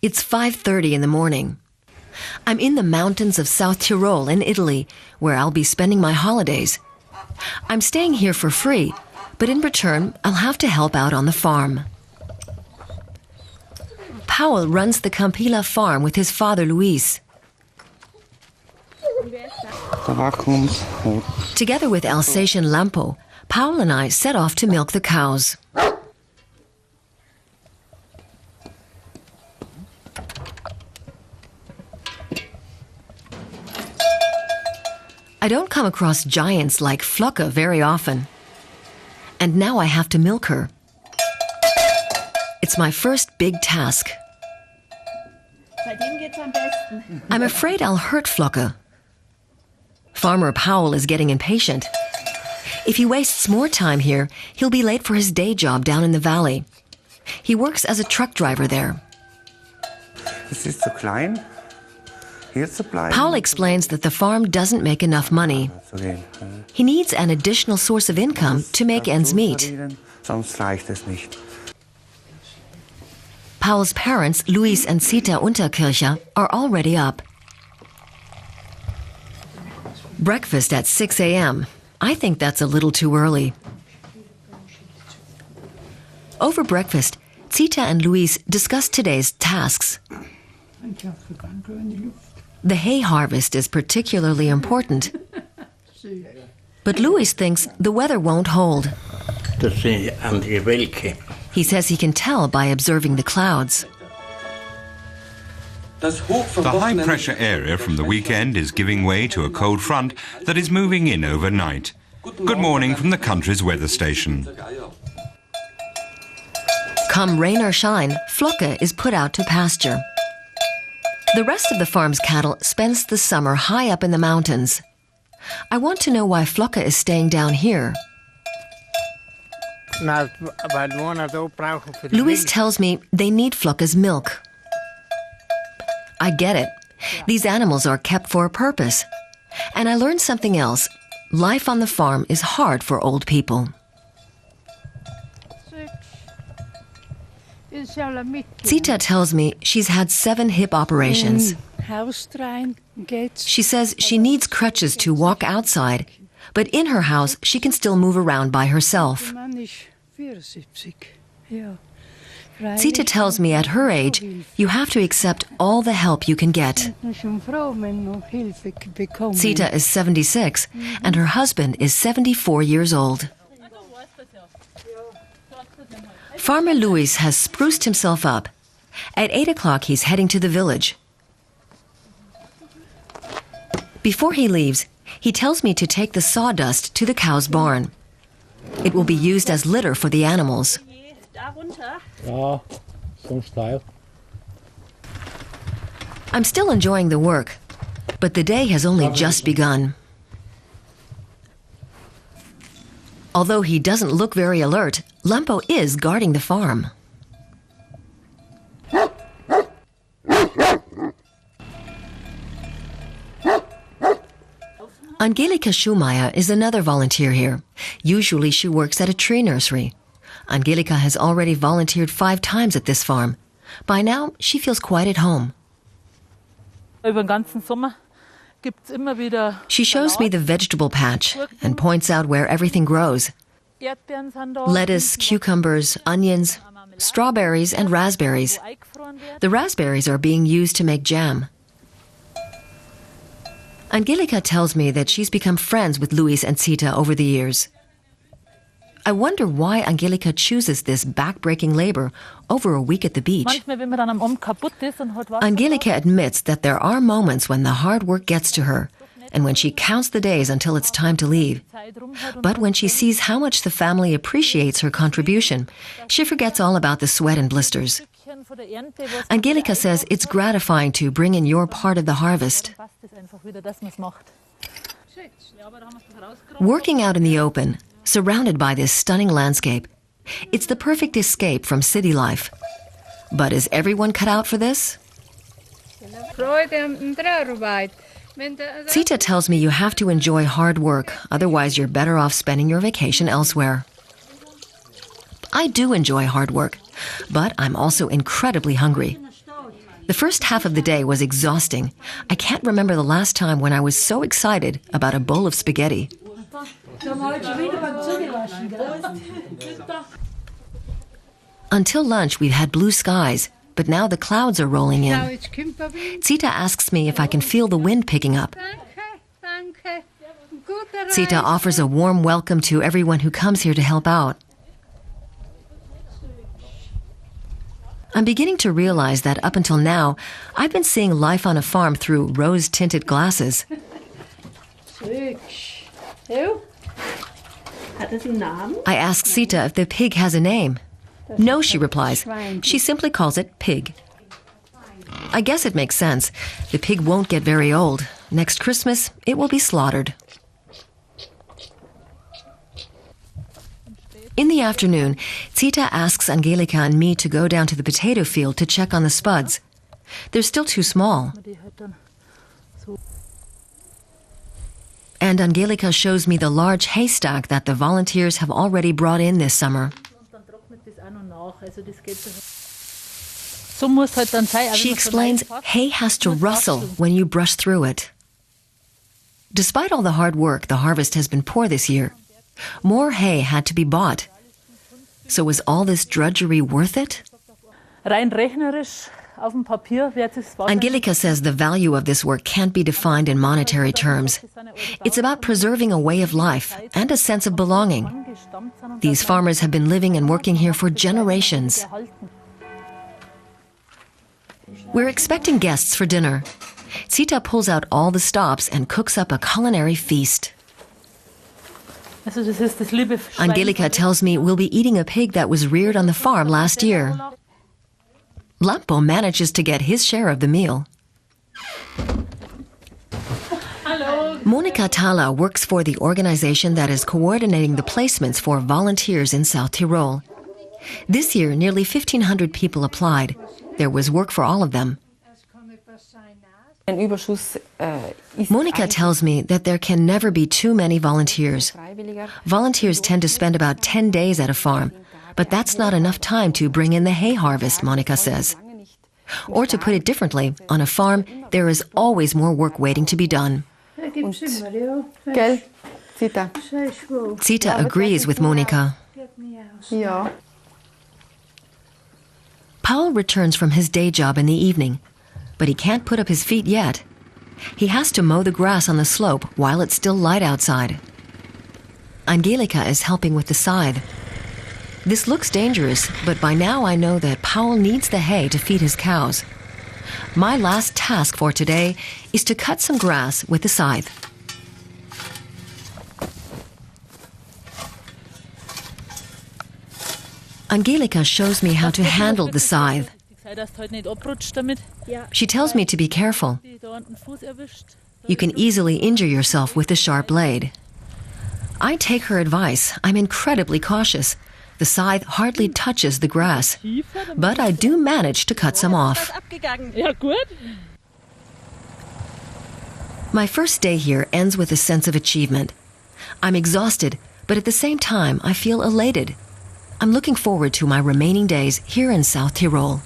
It's 5:30 in the morning. I'm in the mountains of South Tyrol in Italy, where I'll be spending my holidays. I'm staying here for free, but in return, I'll have to help out on the farm. Paul runs the Campila farm with his father Luis. Together with Alsatian Lampo, Paul and I set off to milk the cows. I don't come across giants like Flocke very often. And now I have to milk her. It's my first big task. I'm afraid I'll hurt Flocke. Farmer Powell is getting impatient. If he wastes more time here, he'll be late for his day job down in the valley. He works as a truck driver there. Paul explains that the farm doesn't make enough money. He needs an additional source of income to make ends meet. Paul's parents, Luis and Zita Unterkircher, are already up. Breakfast at 6 a.m. I think that's a little too early. Over breakfast, Zita and Luis discuss today's tasks. The hay harvest is particularly important. But Luis thinks the weather won't hold. He says he can tell by observing the clouds. The high-pressure area from the weekend is giving way to a cold front that is moving in overnight. Good morning from the country's weather station. Come rain or shine, Flocke is put out to pasture. The rest of the farm's cattle spends the summer high up in the mountains. I want to know why Flocke is staying down here. Luis tells me they need Flocke's milk. I get it. These animals are kept for a purpose. And I learned something else. Life on the farm is hard for old people. Zita tells me she's had 7 hip operations. She says she needs crutches to walk outside, but in her house she can still move around by herself. Zita tells me at her age, you have to accept all the help you can get. Zita is 76 and her husband is 74 years old. Farmer Luis has spruced himself up. At 8 o'clock, he's heading to the village. Before he leaves, he tells me to take the sawdust to the cow's barn. It will be used as litter for the animals. I'm still enjoying the work, but the day has only just begun. Although he doesn't look very alert, Lampo is guarding the farm. Angelika Schumacher is another volunteer here. Usually she works at a tree nursery. Angelika has already volunteered 5 times at this farm. By now, she feels quite at home. She shows me the vegetable patch and points out where everything grows. Lettuce, cucumbers, onions, strawberries, and raspberries. The raspberries are being used to make jam. Angelika tells me that she's become friends with Luis and Zita over the years. I wonder why Angelika chooses this back-breaking labor over a week at the beach. Angelika admits that there are moments when the hard work gets to her and when she counts the days until it's time to leave. But when she sees how much the family appreciates her contribution, she forgets all about the sweat and blisters. Angelika says it's gratifying to bring in your part of the harvest. Working out in the open, surrounded by this stunning landscape, it's the perfect escape from city life. But is everyone cut out for this? Zita tells me you have to enjoy hard work, otherwise you're better off spending your vacation elsewhere. I do enjoy hard work, but I'm also incredibly hungry. The first half of the day was exhausting. I can't remember the last time when I was so excited about a bowl of spaghetti. Until lunch, we've had blue skies, but now the clouds are rolling in. Zita asks me if I can feel the wind picking up. Zita offers a warm welcome to everyone who comes here to help out. I'm beginning to realize that up until now, I've been seeing life on a farm through rose-tinted glasses. I ask Zita if the pig has a name. No, she replies. She simply calls it Pig. I guess it makes sense. The pig won't get very old. Next Christmas, it will be slaughtered. In the afternoon, Zita asks Angelika and me to go down to the potato field to check on the spuds. They're still too small. And Angelika shows me the large haystack that the volunteers have already brought in this summer. She explains hay has to rustle when you brush through it. Despite all the hard work, the harvest has been poor this year. More hay had to be bought. So was all this drudgery worth it? Angelika says the value of this work can't be defined in monetary terms. It's about preserving a way of life and a sense of belonging. These farmers have been living and working here for generations. We're expecting guests for dinner. Zita pulls out all the stops and cooks up a culinary feast. Angelika tells me we'll be eating a pig that was reared on the farm last year. Lampo manages to get his share of the meal. Monika Thala works for the organization that is coordinating the placements for volunteers in South Tyrol. This year, nearly 1,500 people applied. There was work for all of them. Monika tells me that there can never be too many volunteers. Volunteers tend to spend about 10 days at a farm, but that's not enough time to bring in the hay harvest, Monika says. Or to put it differently, on a farm, there is always more work waiting to be done. Zita agrees with Monika. Paul returns from his day job in the evening, but he can't put up his feet yet. He has to mow the grass on the slope while it's still light outside. Angelika is helping with the scythe. This looks dangerous, but by now I know that Paul needs the hay to feed his cows. My last task for today is to cut some grass with the scythe. Angelika shows me how to handle the scythe. She tells me to be careful. You can easily injure yourself with the sharp blade. I take her advice. I'm incredibly cautious. The scythe hardly touches the grass, but I do manage to cut some off. My first day here ends with a sense of achievement. I'm exhausted, but at the same time, I feel elated. I'm looking forward to my remaining days here in South Tyrol.